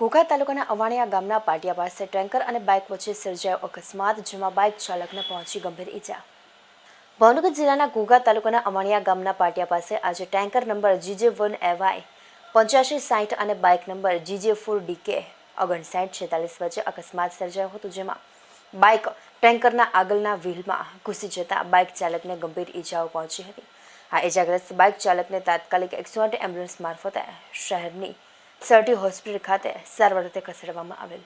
ઘોઘા તાલુકાના અવાણિયા ગામના પાટિયા પાસે ટેન્કર અને બાઇક વચ્ચે સર્જાયો અકસ્માત, જેમાં બાઇક ચાલકને પહોંચી ગંભીર ઈજા। ભાવનગર જિલ્લાના ઘોઘા તાલુકાના અવાણિયા ગામના પાટિયા પાસે આજે ટેન્કર નંબર GJ1AY 8560 અને બાઇક નંબર GJ4DK 5946 વચ્ચે અકસ્માત સર્જાયો હતો, જેમાં બાઇક ટેન્કરના આગળના વ્હીલમાં ઘૂસી જતા બાઇક ચાલકને ગંભીર ઈજાઓ પહોંચી હતી। આ ઈજાગ્રસ્ત બાઇક ચાલકને તાત્કાલિક 108 એમ્બ્યુલન્સ મારફતે શહેરની સરટી હોસ્પિટલ ખાતે સારવાર અર્થે ખસેડવામાં આવેલ।